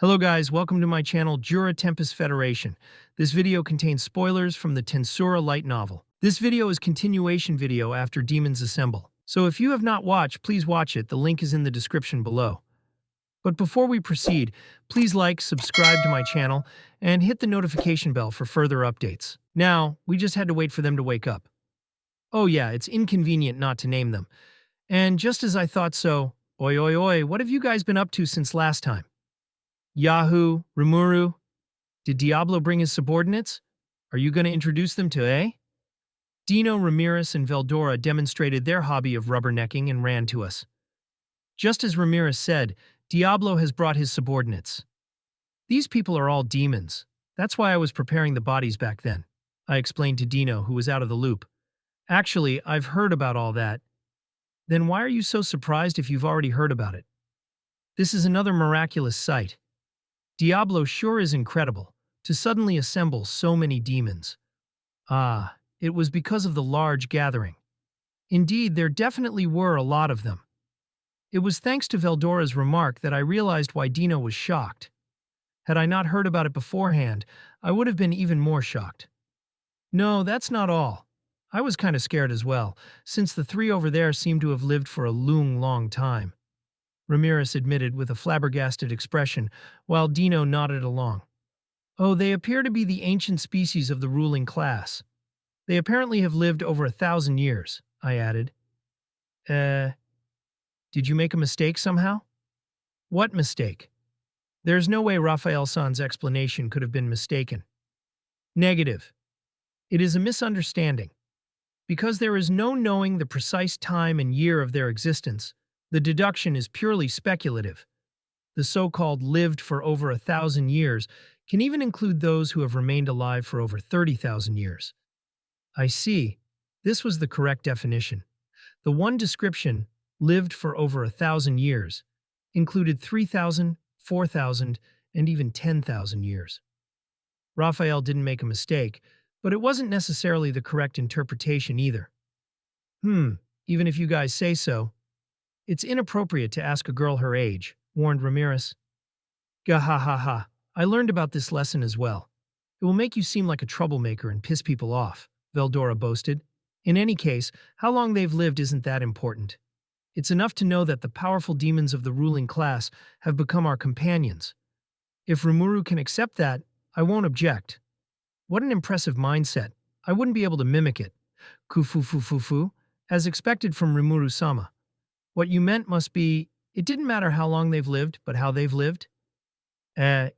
Hello guys, welcome to my channel Jura Tempest Federation. This video contains spoilers from the Tensura light novel. This video is continuation video after Demons Assemble. So if you have not watched, please watch it, the link is in the description below. But before we proceed, please like, subscribe to my channel, and hit the notification bell for further updates. Now, we just had to wait for them to wake up. Oh yeah, it's inconvenient not to name them. And just as I thought so, oi oi oi, what have you guys been up to since last time? Yahoo, Rimuru, did Diablo bring his subordinates? Are you going to introduce them to DINO, Ramirez, and Veldora demonstrated their hobby of rubbernecking and ran to us. Just as Ramirez said, Diablo has brought his subordinates. These people are all demons. That's why I was preparing the bodies back then, I explained to DINO, who was out of the loop. Actually, I've heard about all that. Then why are you so surprised if you've already heard about it? This is another miraculous sight. Diablo sure is incredible, to suddenly assemble so many demons. Ah, it was because of the large gathering. Indeed, there definitely were a lot of them. It was thanks to Veldora's remark that I realized why DINO was shocked. Had I not heard about it beforehand, I would have been even more shocked. No, that's not all. I was kind of scared as well, since the three over there seemed to have lived for a long time. Ramirez admitted with a flabbergasted expression, while DINO nodded along. Oh, they appear to be the ancient species of the ruling class. They apparently have lived over 1,000 years, I added. Did you make a mistake somehow? What mistake? There's no way Raphael-san's explanation could have been mistaken. Negative. It is a misunderstanding. Because there is no knowing the precise time and year of their existence, the deduction is purely speculative. The so-called lived for over 1,000 years can even include those who have remained alive for over 30,000 years. I see. This was the correct definition. The one description, lived for over 1,000 years, included 3,000, 4,000, and even 10,000 years. Raphael didn't make a mistake, but it wasn't necessarily the correct interpretation either. Even if you guys say so. It's inappropriate to ask a girl her age, warned Ramirez. Gahahaha, I learned about this lesson as well. It will make you seem like a troublemaker and piss people off, Veldora boasted. In any case, how long they've lived isn't that important. It's enough to know that the powerful demons of the ruling class have become our companions. If Rimuru can accept that, I won't object. What an impressive mindset. I wouldn't be able to mimic it. Kufufufufu, as expected from Rimuru-sama. What you meant must be, it didn't matter how long they've lived, but how they've lived? While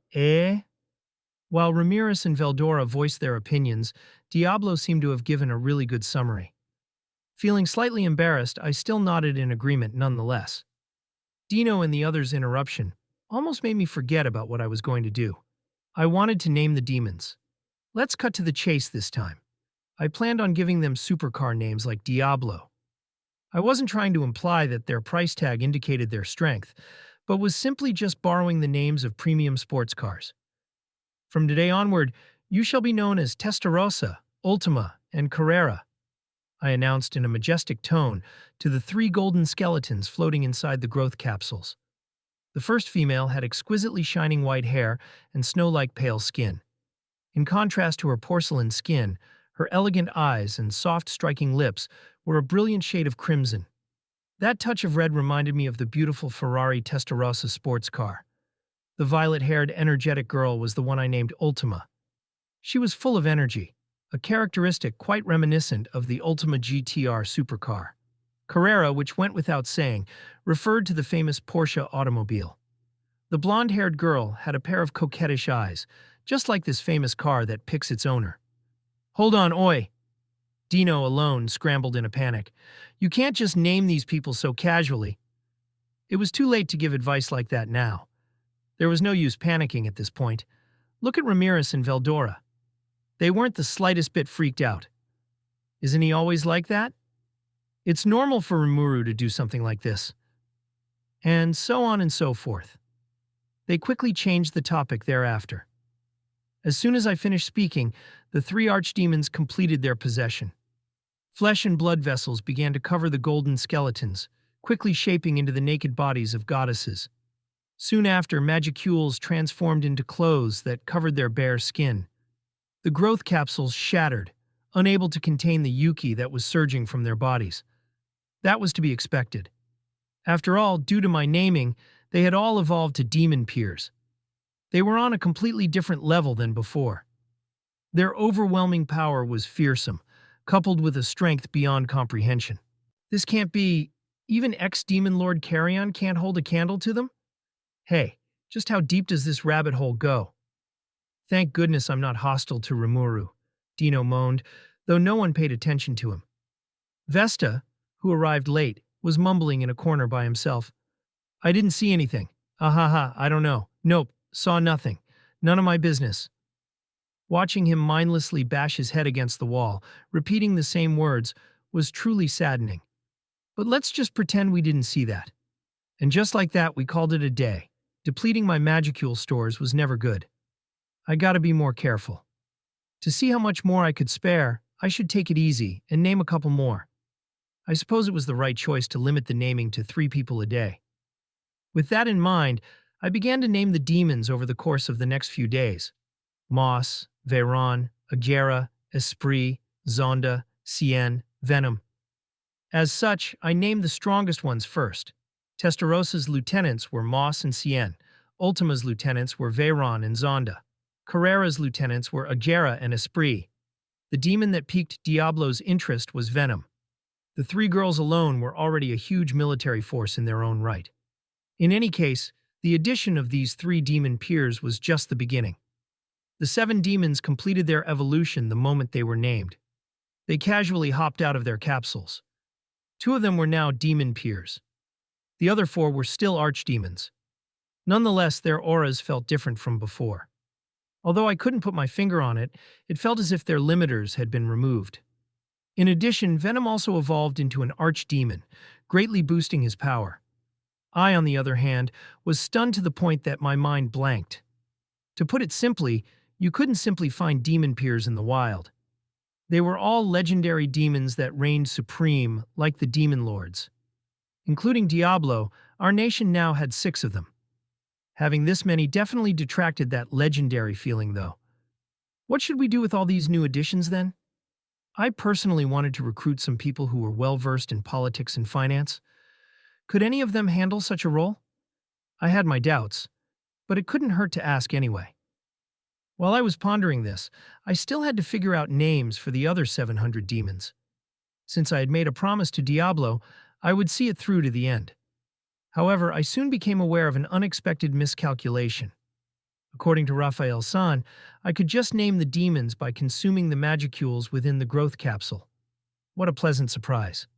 Ramirez and Veldora voiced their opinions, Diablo seemed to have given a really good summary. Feeling slightly embarrassed, I still nodded in agreement nonetheless. DINO and the others' interruption almost made me forget about what I was going to do. I wanted to name the demons. Let's cut to the chase this time. I planned on giving them supercar names like Diablo. I wasn't trying to imply that their price tag indicated their strength, but was simply just borrowing the names of premium sports cars. From today onward, you shall be known as Testarossa, Ultima, and Carrera, I announced in a majestic tone to the three golden skeletons floating inside the growth capsules. The first female had exquisitely shining white hair and snow-like pale skin. In contrast to her porcelain skin, her elegant eyes and soft, striking lips were a brilliant shade of crimson. That touch of red reminded me of the beautiful Ferrari Testarossa sports car. The violet-haired, energetic girl was the one I named Ultima. She was full of energy, a characteristic quite reminiscent of the Ultima GTR supercar. Carrera, which went without saying, referred to the famous Porsche automobile. The blonde-haired girl had a pair of coquettish eyes, just like this famous car that picks its owner. Hold on, oi! DINO alone scrambled in a panic. You can't just name these people so casually. It was too late to give advice like that now. There was no use panicking at this point. Look at Ramirez and Veldora. They weren't the slightest bit freaked out. Isn't he always like that? It's normal for Rimuru to do something like this. And so on and so forth. They quickly changed the topic thereafter. As soon as I finished speaking, the three archdemons completed their possession. Flesh and blood vessels began to cover the golden skeletons, quickly shaping into the naked bodies of goddesses. Soon after, magicules transformed into clothes that covered their bare skin. The growth capsules shattered, unable to contain the yuki that was surging from their bodies. That was to be expected. After all, due to my naming, they had all evolved to demon peers. They were on a completely different level than before. Their overwhelming power was fearsome, coupled with a strength beyond comprehension. This can't be. Even ex-demon Lord Carrion can't hold a candle to them? Hey, just how deep does this rabbit hole go? Thank goodness I'm not hostile to Rimuru, DINO moaned, though no one paid attention to him. Vesta, who arrived late, was mumbling in a corner by himself. I didn't see anything. Ahaha, I don't know. Nope, saw nothing. None of my business. Watching him mindlessly bash his head against the wall, repeating the same words, was truly saddening. But let's just pretend we didn't see that. And just like that, we called it a day. Depleting my magicule stores was never good. I gotta be more careful. To see how much more I could spare, I should take it easy and name a couple more. I suppose it was the right choice to limit the naming to 3 people a day. With that in mind, I began to name the demons over the course of the next few days. Moss, Veyron, Agera, Esprit, Zonda, Cien, Venom. As such, I named the strongest ones first. Testarosa's lieutenants were Moss and Cien. Ultima's lieutenants were Veyron and Zonda. Carrera's lieutenants were Agera and Esprit. The demon that piqued Diablo's interest was Venom. The 3 girls alone were already a huge military force in their own right. In any case, the addition of these 3 demon peers was just the beginning. The 7 demons completed their evolution the moment they were named. They casually hopped out of their capsules. 2 of them were now demon peers. The other 4 were still archdemons. Nonetheless, their auras felt different from before. Although I couldn't put my finger on it, it felt as if their limiters had been removed. In addition, Venom also evolved into an archdemon, greatly boosting his power. I, on the other hand, was stunned to the point that my mind blanked. To put it simply, you couldn't simply find demon peers in the wild. They were all legendary demons that reigned supreme, like the demon lords. Including Diablo, our nation now had 6 of them. Having this many definitely detracted that legendary feeling, though. What should we do with all these new additions, then? I personally wanted to recruit some people who were well-versed in politics and finance. Could any of them handle such a role? I had my doubts, but it couldn't hurt to ask anyway. While I was pondering this, I still had to figure out names for the other 700 demons. Since I had made a promise to Diablo, I would see it through to the end. However, I soon became aware of an unexpected miscalculation. According to Raphael-san, I could just name the demons by consuming the magicules within the growth capsule. What a pleasant surprise.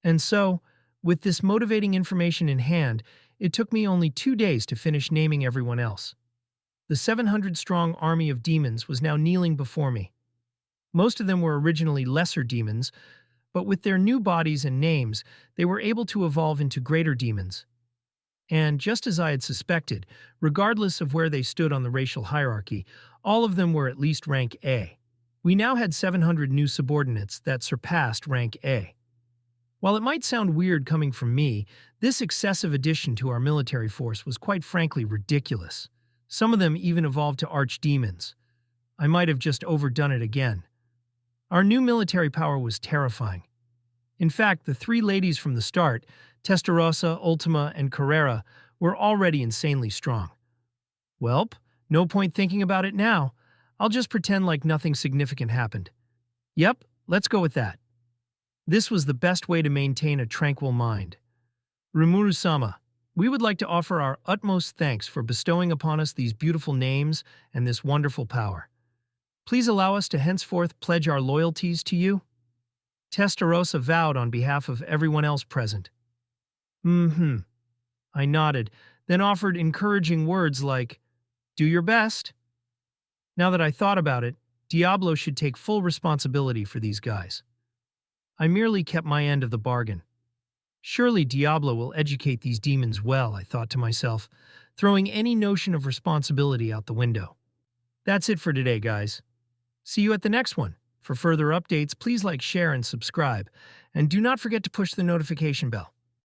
And so, with this motivating information in hand, it took me only 2 days to finish naming everyone else. The 700-strong army of demons was now kneeling before me. Most of them were originally lesser demons, but with their new bodies and names, they were able to evolve into greater demons. And just as I had suspected, regardless of where they stood on the racial hierarchy, all of them were at least rank A. We now had 700 new subordinates that surpassed rank A. While it might sound weird coming from me, this excessive addition to our military force was quite frankly ridiculous. Some of them even evolved to archdemons. I might have just overdone it again. Our new military power was terrifying. In fact, the 3 ladies from the start, Testarossa, Ultima, and Carrera, were already insanely strong. Welp, no point thinking about it now. I'll just pretend like nothing significant happened. Yep, let's go with that. This was the best way to maintain a tranquil mind. Rimuru-sama, we would like to offer our utmost thanks for bestowing upon us these beautiful names and this wonderful power. Please allow us to henceforth pledge our loyalties to you. Testarossa vowed on behalf of everyone else present. I nodded, then offered encouraging words like, "Do your best." Now that I thought about it, Diablo should take full responsibility for these guys. I merely kept my end of the bargain. Surely Diablo will educate these demons well, I thought to myself, throwing any notion of responsibility out the window. That's it for today, guys. See you at the next one. For further updates, please like, share, and subscribe. And do not forget to push the notification bell.